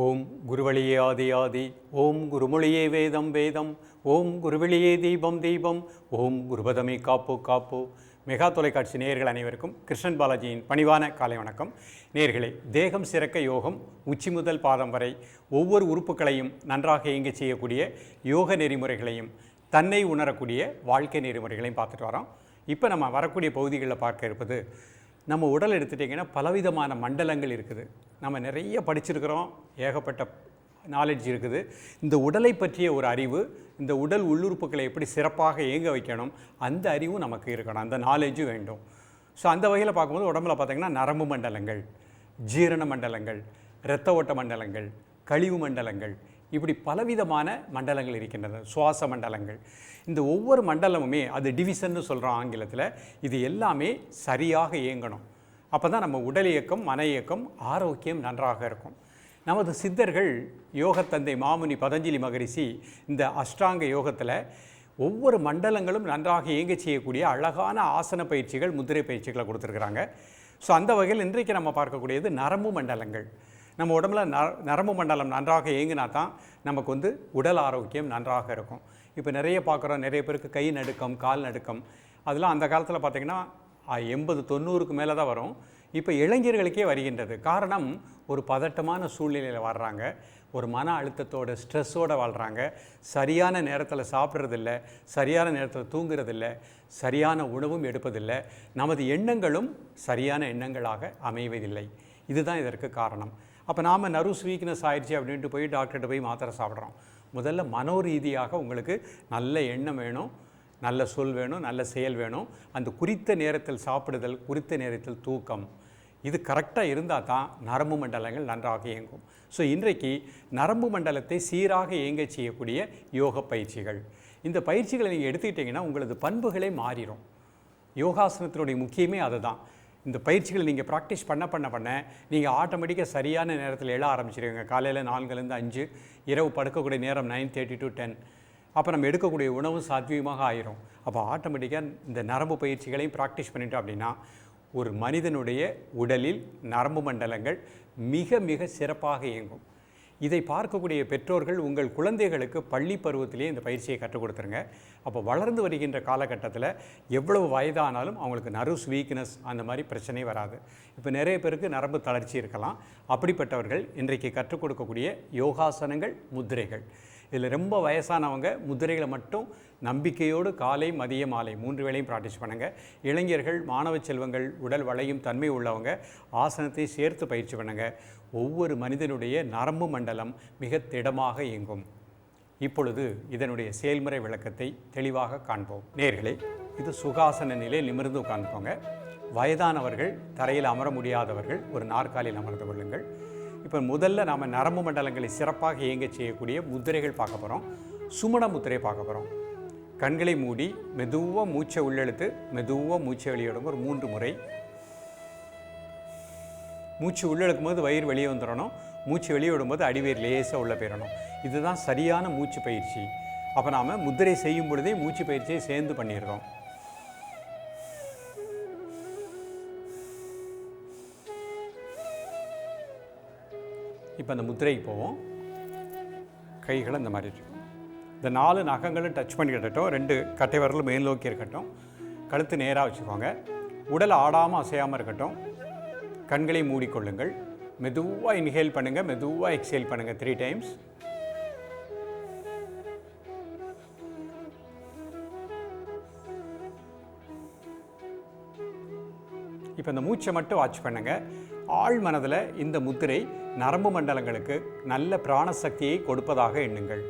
ஓம் குருவழியே ஆதி ஆதி, ஓம் குருமொழியே வேதம் வேதம், ஓம் குருவெளியே தீபம் தீபம், ஓம் குருபதமே காப்போ காப்போ. மெகா தொலைக்காட்சி நேயர்கள் அனைவருக்கும் கிருஷ்ணன் பாலாஜியின் பணிவான காலை வணக்கம். நேயர்களே, தேகம் சிறக்க யோகம், உச்சி முதல் பாதம் வரை ஒவ்வொரு உறுப்புகளையும் நன்றாக இயங்க செய்யக்கூடிய யோக நெறிமுறைகளையும் தன்னை உணரக்கூடிய வாழ்க்கை நெறிமுறைகளையும் பார்த்துட்டு வரோம். இப்போ நம்ம வரக்கூடிய பகுதிகளில் பார்க்க இருப்பது, நம்ம உடல் எடுத்துட்டிங்கன்னா பலவிதமான மண்டலங்கள் இருக்குது. நம்ம நிறைய படிச்சிருக்கிறோம், ஏகப்பட்ட நாலேஜ் இருக்குது. இந்த உடலை பற்றிய ஒரு அறிவு, இந்த உடல் உள்ளுறுப்புகளை எப்படி சிறப்பாக இயங்க வைக்கணும், அந்த அறிவும் நமக்கு இருக்கணும், அந்த நாலேஜும் வேண்டும். ஸோ அந்த வகையில் பார்க்கும்போது உடம்புல பார்த்திங்கன்னா நரம்பு மண்டலங்கள், ஜீரண மண்டலங்கள், இரத்த ஓட்ட மண்டலங்கள், கழிவு மண்டலங்கள், இப்படி பலவிதமான மண்டலங்கள் இருக்கின்றன. சுவாச மண்டலங்கள், இந்த ஒவ்வொரு மண்டலமுமே அது டிவிஷன்னு சொல்கிறோம் ஆங்கிலத்தில். இது எல்லாமே சரியாக இயங்கணும். அப்போ தான் நம்ம உடல் இயக்கம், மன இயக்கம், ஆரோக்கியம் நன்றாக இருக்கும். நமது சித்தர்கள், யோகத்தந்தை மாமுனி பதஞ்சலி மகரிஷி இந்த அஷ்டாங்க யோகத்தில் ஒவ்வொரு மண்டலங்களும் நன்றாக இயங்க செய்யக்கூடிய அழகான ஆசன பயிற்சிகள், முத்திரை பயிற்சிகளை கொடுத்துருக்குறாங்க. ஸோ அந்த வகையில் இன்றைக்கு நம்ம பார்க்கக்கூடியது நரம்பு மண்டலங்கள். நம்ம உடம்புல நரம்பு மண்டலம் நன்றாக இயங்கினா தான் நமக்கு உடல் ஆரோக்கியம் நன்றாக இருக்கும். இப்போ நிறைய பார்க்குறோம், நிறைய பேருக்கு கை நடுக்கம், கால் நடுக்கம், அதெல்லாம் அந்த காலத்தில் பார்த்திங்கன்னா 80-90க்கு மேலே தான் வரும். இப்போ இளைஞர்களுக்கே வருகின்றது. காரணம், ஒரு பதட்டமான சூழ்நிலையில் வாழ்கிறாங்க, ஒரு மன அழுத்தத்தோட ஸ்ட்ரெஸ்ஸோடு வாழ்கிறாங்க, சரியான நேரத்தில் சாப்பிட்றதில்ல, சரியான நேரத்தில் தூங்குறதில்ல, சரியான உணவும் எடுப்பதில்லை, நமது எண்ணங்களும் சரியான எண்ணங்களாக அமைவதில்லை. இதுதான் இதற்கு காரணம். அப்போ நாம் நர்வஸ் வீக்னஸ் ஆயிடுச்சு அப்படின்ட்டு போய் டாக்டர்கிட்ட போய் மாத்திரை சாப்பிட்றோம். முதல்ல மனோரீதியாக உங்களுக்கு நல்ல எண்ணம் வேணும், நல்ல சொல் வேணும், நல்ல செயல் வேணும். அந்த குறித்த நேரத்தில் சாப்பிடுதல், குறித்த நேரத்தில் தூக்கம், இது கரெக்டாக இருந்தால் தான் நரம்பு மண்டலங்கள் நன்றாக இயங்கும். ஸோ இன்றைக்கு நரம்பு மண்டலத்தை சீராக இயங்க செய்யக்கூடிய யோக பயிற்சிகள். இந்த பயிற்சிகளை நீங்கள் எடுத்துக்கிட்டிங்கன்னா உங்களது பண்புகளே மாறிடும். யோகாசனத்தினுடைய முக்கியமே அதுதான். இந்த பயிற்சிகளை நீங்கள் ப்ராக்டிஸ் பண்ண நீங்கள் ஆட்டோமேட்டிக்காக சரியான நேரத்தில் எழ ஆரம்பிச்சிருவீங்க. காலையில் 4லேருந்து 5, இரவு படுக்கக்கூடிய நேரம் 9:30 to 10. அப்போ நம்ம எடுக்கக்கூடிய உணவு சாத்வீகமாக ஆயிரும். அப்போ ஆட்டோமேட்டிக்காக இந்த நரம்பு பயிற்சிகளையும் ப்ராக்டிஸ் பண்ணிட்டோம் அப்படின்னா ஒரு மனிதனுடைய உடலில் நரம்பு மண்டலங்கள் மிக மிக சிறப்பாக இயங்கும். இதை பார்க்கக்கூடிய பெற்றோர்கள் உங்கள் குழந்தைகளுக்கு பள்ளி பருவத்திலே இந்த பயிற்சியை கற்றுக் கொடுத்துருங்க. அப்போ வளர்ந்து வருகின்ற காலகட்டத்தில் எவ்வளவு வயதானாலும் அவங்களுக்கு நர்வ்ஸ் வீக்னஸ் அந்த மாதிரி பிரச்சனை வராது. இப்போ நிறைய பேருக்கு நரம்பு தளர்ச்சி இருக்கலாம். அப்படிப்பட்டவர்கள் இன்றைக்கு கற்றுக் கொடுக்கக்கூடிய யோகாசனங்கள், முத்திரைகள், இதில் ரொம்ப வயசானவங்க முத்திரைகளை மட்டும் நம்பிக்கையோடு காலை, மதிய, மாலை 3 வேளையும் ப்ராக்டிஸ் பண்ணுங்கள். இளைஞர்கள், மாணவ செல்வங்கள், உடல் வளையும் தன்மை உள்ளவங்க ஆசனத்தை சேர்த்து பயிற்சி பண்ணுங்கள். ஒவ்வொரு மனிதனுடைய நரம்பு மண்டலம் மிக திடமாக இயங்கும். இப்பொழுது இதனுடைய செயல்முறை விளக்கத்தை தெளிவாக காண்போம். நேயர்களே, இது சுகாசன நிலை, நிமிர்ந்து உட்கார்ந்துக்கோங்க. வயதானவர்கள், தரையில் அமர முடியாதவர்கள் ஒரு நாற்காலியில் அமர்ந்து கொள்ளுங்கள். இப்போ முதல்ல நாம் நரம்பு மண்டலங்களை சிறப்பாக இயங்க செய்யக்கூடிய முத்திரைகள் பார்க்க போகிறோம். சுமண முத்திரை பார்க்க போகிறோம். கண்களை மூடி மெதுவாக மூச்சை உள்ளெழுத்து மெதுவாக மூச்சை வெளியிடுங்க. ஒரு 3 முறை மூச்சு உள்ளெழுக்கும் போது வயிறு வெளியே வந்துடணும். மூச்சு வெளியே விடும்போது அடிவயிறு லேசாக உள்ளே போயிடணும். இதுதான் சரியான மூச்சு பயிற்சி. அப்போ நாம் முத்திரை செய்யும் பொழுதே மூச்சு பயிற்சியை சேர்ந்து பண்ணிடுறோம். இப்போ அந்த முத்திரைக்கு போவோம். கைகளை இந்த மாதிரி இருக்கும். இந்த 4 நகங்களும் டச் பண்ணிக்கிட்டட்டும். 2 கட்டை விரலும் மேல் நோக்கி இருக்கட்டும். கழுத்து நேராக வச்சுக்கோங்க. உடல் ஆடாமல் அசையாமல் இருக்கட்டும். கண்களை மூடிக்கொள்ளுங்கள். மெதுவாக இன்ஹேல் பண்ணுங்கள், மெதுவாக எக்ஸேல் பண்ணுங்கள் 3 டைம்ஸ். இப்போ இந்த மூச்சை மட்டும் வாட்ச் பண்ணுங்கள். ஆழ் மனதில் இந்த முத்திரை நரம்பு மண்டலங்களுக்கு நல்ல பிராணசக்தியை கொடுப்பதாக எண்ணுங்கள்.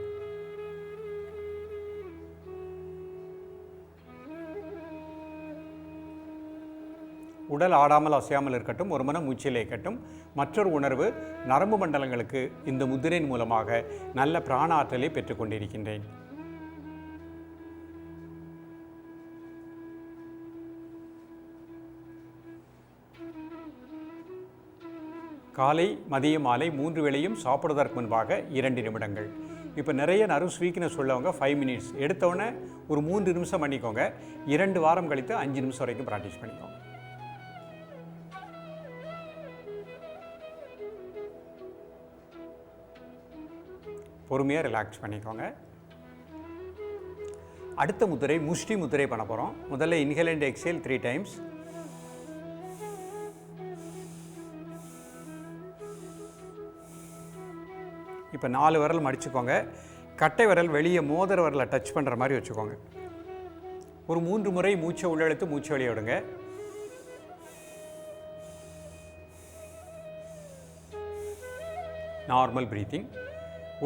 உடல் ஆடாமல் அசையாமல் இருக்கட்டும். ஒரு மனம் மூச்சில் இருக்கட்டும். மற்றொரு உணர்வு, நரம்பு மண்டலங்களுக்கு இந்த முத்திரையின் மூலமாக நல்ல பிராண ஆற்றலை பெற்றுக்கொண்டிருக்கின்றேன். காலை, மதிய, மாலை 3 வேளையும் சாப்பிடுவதற்கு முன்பாக 2 நிமிடங்கள். இப்போ நிறைய நர்வ்ஸ் வீக்னஸ் உள்ளவங்க 5 மினிட்ஸ் எடுத்தோடனே ஒரு 3 நிமிஷம் பண்ணிக்கோங்க. 2 வாரம் கழித்து 5 நிமிஷம் வரைக்கும் ப்ராக்டிஸ் பண்ணிக்கோங்க. பொறுமையாக ரிலாக்ஸ் பண்ணிக்கோங்க. அடுத்த முத்திரை முஷ்டி முத்திரை பண்ண போகிறோம். முதல்ல இன்ஹேல் அண்ட் எக்ஸேல் 3 டைம்ஸ். இப்போ 4 விரல் மடிச்சுக்கோங்க. கட்டை விரல் வெளியே மோதிர விரலை டச் பண்ணுற மாதிரி வச்சுக்கோங்க. ஒரு 3 முறை மூச்சை உள்ளெழுத்து மூச்சை வெளியே விடுங்க. Normal breathing.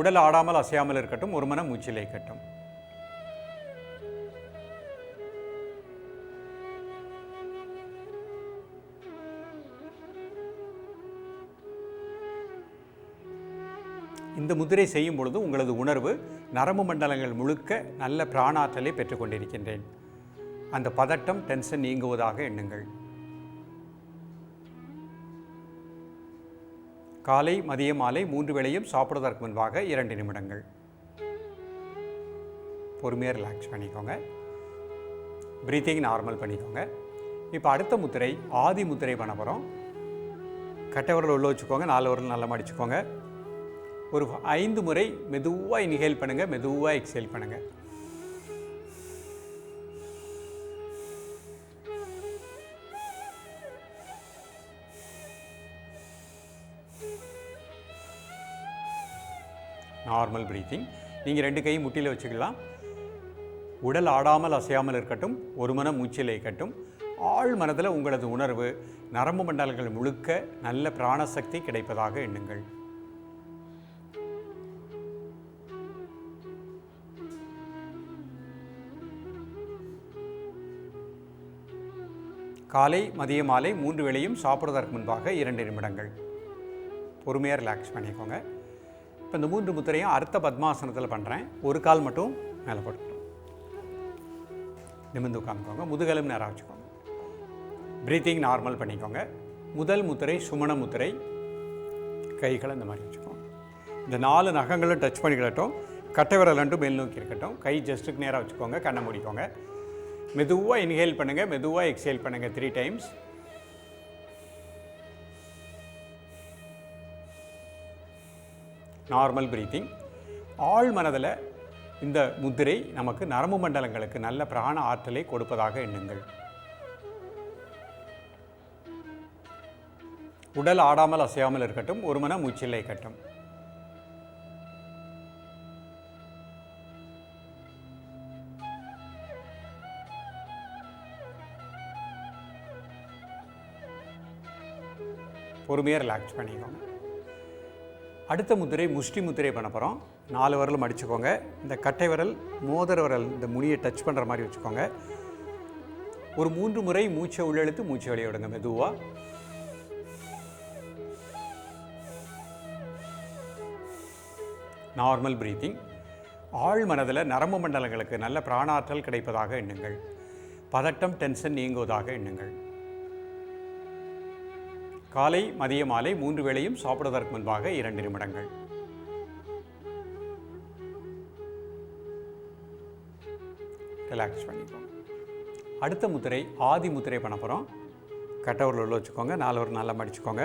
உடல் ஆடாமல் அசையாமல் இருக்கட்டும். ஒரு மனம் மூச்சில் இருக்கட்டும். இந்த முதிரை செய்யும் பொழுது உங்களது உணர்வு நரம்பு மண்டலங்கள் முழுக்க நல்ல பிராணாற்றலை பெற்றுக்கொண்டிருக்கின்றேன். அந்த பதட்டம் டென்ஷன் நீங்குவதாக எண்ணுங்கள். காலை மதியம் மாலை 3 வேளையும் சாப்பிடுவதற்கு முன்பாக 2 நிமிடங்கள் பொறுமையாக ரிலாக்ஸ் பண்ணிக்கோங்க. பிரீத்திங் நார்மல் பண்ணிக்கோங்க. இப்போ அடுத்த முத்திரை ஆதி முத்திரை பண்ண போகிறோம். கட்டை விரல் உள்ள வச்சுக்கோங்க. 4 விரல் நல்லா மடிச்சுக்கோங்க. ஒரு 5 முறை மெதுவாக இன்ஹேல் பண்ணுங்கள், மெதுவாக எக்ஸேல் பண்ணுங்கள். Normal breathing. நீங்கள் 2 கையும் முட்டியில் வச்சுக்கலாம். உடல் ஆடாமல் அசையாமல் இருக்கட்டும். ஒரு மனம் மூச்சில் இருக்கட்டும். ஆழ் மனதில் உங்களது உணர்வு நரம்பு மண்டலங்கள் முழுக்க நல்ல பிராணசக்தி கிடைப்பதாக எண்ணுங்கள். காலை மதிய மாலை 3 வேளையும் சாப்பிடுவதற்கு முன்பாக 2 நிமிடங்கள் பொறுமையாக ரிலாக்ஸ் பண்ணிக்கோங்க. இப்போ இந்த 3 முத்திரையும் அர்த்த பத்மாசனத்தில் பண்ணுறேன். ஒரு கால் மட்டும் மேலே போட்டுக்கிட்டோம். நிமிர்ந்து உட்காந்துக்கோங்க. முதுகெலும் நேராக வச்சுக்கோங்க. பிரீத்திங் நார்மல் பண்ணிக்கோங்க. முதல் முத்திரை சுமண முத்திரை. கைகளை இந்த மாதிரி வச்சுக்கோங்க. இந்த 4 நகங்களும் டச் பண்ணிக்கிடட்டும். கட்டை விரல் ரெண்டும் மேல் நோக்கி இருக்கட்டும். கை ஜஸ்ட்டுக்கு நேராக வச்சுக்கோங்க. கண்ணை மூடிக்கோங்க. மெதுவாக இன்ஹேல் பண்ணுங்கள், மெதுவாக எக்ஸேல் பண்ணுங்கள் 3 டைம்ஸ். Normal breathing. ஆழ் மனதில் இந்த முத்திரை நமக்கு நரம்பு மண்டலங்களுக்கு நல்ல பிராண ஆற்றலை கொடுப்பதாக எண்ணுங்கள். உடல் ஆடாமல் அசையாமல் இருக்கட்டும். ஒரு மனம் மூச்சில் இருக்கட்டும். பொறுமையாக ரிலாக்ஸ் பண்ணிக்கோங்க. அடுத்த முத்திரை முஷ்டி முத்திரை பண்ண போகிறோம். 4 விரலும் அடிச்சுக்கோங்க. இந்த கட்டை விரல் மோதிர விரல் இந்த முனியை டச் பண்ணுற மாதிரி வச்சுக்கோங்க. ஒரு 3 முறை மூச்சை உள்ளெழுத்து மூச்சை வெளியே விடுங்க மெதுவாக. Normal breathing. ஆழ் மனதில் நரம்பு மண்டலங்களுக்கு நல்ல பிராணாற்றல் கிடைப்பதாக எண்ணுங்கள். பதட்டம் டென்ஷன் நீங்குவதாக எண்ணுங்கள். காலை மதிய மாலை 3 வேளையும் சாப்பிடுவதற்கு முன்பாக 2 நிமிடங்கள். ரிலாக்ஸ் பண்ணிக்கோங்க. அடுத்த முத்திரை ஆதி முத்திரை பண்ண போகிறோம். கட்டை விரல் உள்ள வச்சுக்கோங்க. 4 விரல் நல்லா மடிச்சுக்கோங்க.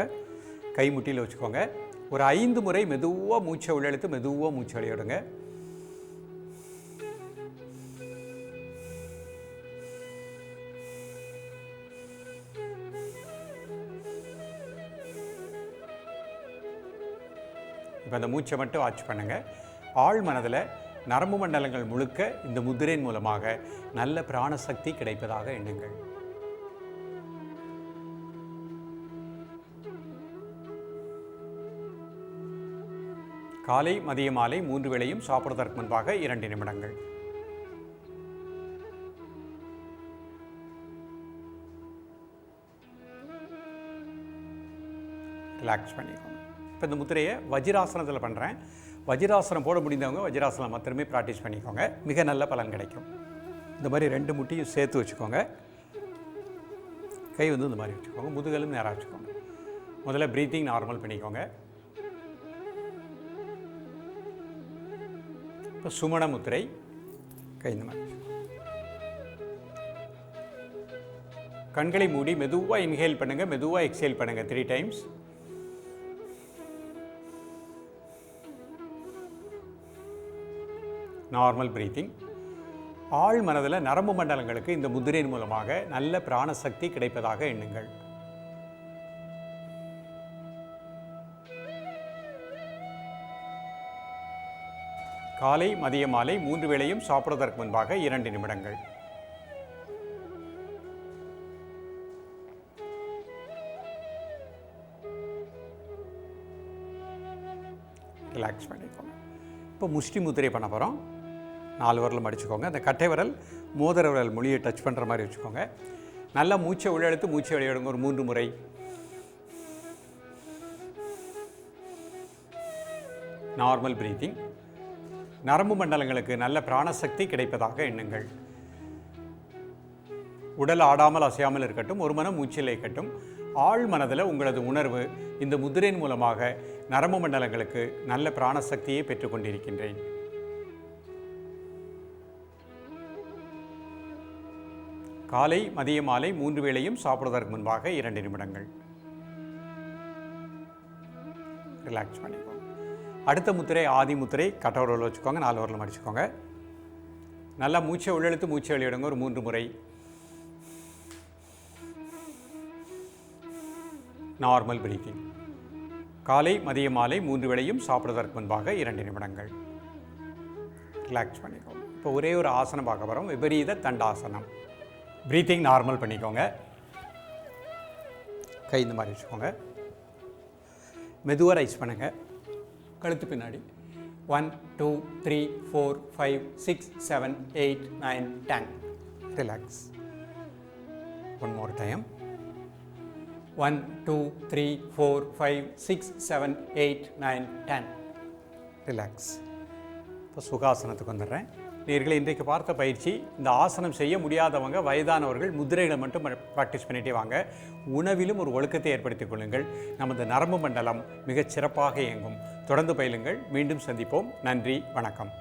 கை முட்டியில் வச்சுக்கோங்க. ஒரு 5 முறை மெதுவாக மூச்சை உள்ளெழுத்து மெதுவாக மூச்சை வெளியே விடுங்க. இப்போ அந்த மூச்சை மட்டும் வாட்ச் பண்ணுங்கள். ஆழ் மனதில் நரம்பு மண்டலங்கள் முழுக்க இந்த முத்திரையின் மூலமாக நல்ல பிராணசக்தி கிடைப்பதாக எண்ணுங்கள். காலை மதிய மாலை 3 வேளையும் சாப்பிடுவதற்கு முன்பாக 2 நிமிடங்கள். ரிலாக்ஸ் பண்ணிக்கோங்க. இப்போ இந்த முத்திரையை வஜ்ராசனத்தில் பண்ணுறேன். வஜ்ராசனம் போட முடிந்தவங்க வஜ்ராசனம் மாத்திரமே ப்ராக்டிஸ் பண்ணிக்கோங்க. மிக நல்ல பலன் கிடைக்கும். இந்த மாதிரி 2 முட்டியும் சேர்த்து வச்சுக்கோங்க. கை இந்த மாதிரி வச்சுக்கோங்க. முதுகெலும் நேராக வச்சுக்கோங்க. முதல்ல ப்ரீத்திங் நார்மல் பண்ணிக்கோங்க. இப்போ சுமண முத்திரை. கை இந்த மாதிரி கண்களை மூடி மெதுவாக இன்ஹேல் பண்ணுங்கள், மெதுவாக எக்ஸேல் பண்ணுங்கள் 3 டைம்ஸ். Normal breathing. ஆழ் மனதில் நரம்பு மண்டலங்களுக்கு இந்த முதிரையின் மூலமாக நல்ல பிராணசக்தி கிடைப்பதாக எண்ணுங்கள். காலை மதிய மாலை 3 வேளையும் சாப்பிடுவதற்கு முன்பாக 2 நிமிடங்கள். ரிலாக்ஸ் பண்ணிக்கோங்க. இப்போ முஷ்டி முதிரை பண்ண போகிறோம். 4 விரலும் அடிச்சுக்கோங்க. அந்த கட்டை விரல் மோதிர விரல் மொழியை டச் பண்ணுற மாதிரி வச்சுக்கோங்க. நல்லா மூச்சை உள்ளெடுத்து மூச்சை வெளியிடுங்க ஒரு 3 முறை. Normal breathing. நரம்பு மண்டலங்களுக்கு நல்ல பிராணசக்தி கிடைப்பதாக எண்ணுங்கள். உடல் ஆடாமல் அசையாமல் இருக்கட்டும், ஒரு மனம் மூச்சில் இருக்கட்டும். ஆழ் மனதில் உங்களது உணர்வு இந்த முதிரையின் மூலமாக நரம்பு மண்டலங்களுக்கு நல்ல பிராணசக்தியை பெற்றுக்கொண்டிருக்கின்றேன். காலை மதிய மாலை 3 வேளையும் சாப்பிடுவதற்கு முன்பாக 2 நிமிடங்கள். ரிலாக்ஸ் பண்ணிக்கோங்க. அடுத்த முத்திரை ஆதி முத்திரை. கட்டவரில் வச்சுக்கோங்க. 4 விரலும் அடிச்சுக்கோங்க. நல்லா மூச்சை உள்ளெழுத்து மூச்சை வெளியிடுங்க ஒரு 3 முறை. Normal breathing. காலை மதிய மாலை 3 வேளையும் சாப்பிடுவதற்கு முன்பாக 2 நிமிடங்கள். ரிலாக்ஸ் பண்ணிக்கோங்க. இப்போ ஒரே ஒரு ஆசனம் பார்க்க போகிறோம். விபரீத தண்டாசனம். பிரீத்திங் நார்மல் பண்ணிக்கோங்க. கை இந்த மாதிரி வச்சுக்கோங்க. மெதுவாக ரைஸ் பண்ணுங்கள். கழுத்து பின்னாடி. 1 2 3 4 5 6 7 8 9 10. Relax. One more time. 1 2 3 4 5 6 7 8 9 10. Relax. இப்போ சுகாசனத்துக்கு வந்துடுறேன். நேயர்களே, இன்றைக்கு பார்த்த பயிற்சி, இந்த ஆசனம் செய்ய முடியாதவங்க, வயதானவர்கள் முதிரைகளை மட்டும் ப்ராக்டிஸ் பண்ணிகிட்டே வாங்க. உணவிலும் ஒரு ஒழுக்கத்தை ஏற்படுத்திக் கொள்ளுங்கள். நமது நரம்பு மண்டலம் மிகச் சிறப்பாக இயங்கும். தொடர்ந்து பயிலுங்கள். மீண்டும் சந்திப்போம். நன்றி, வணக்கம்.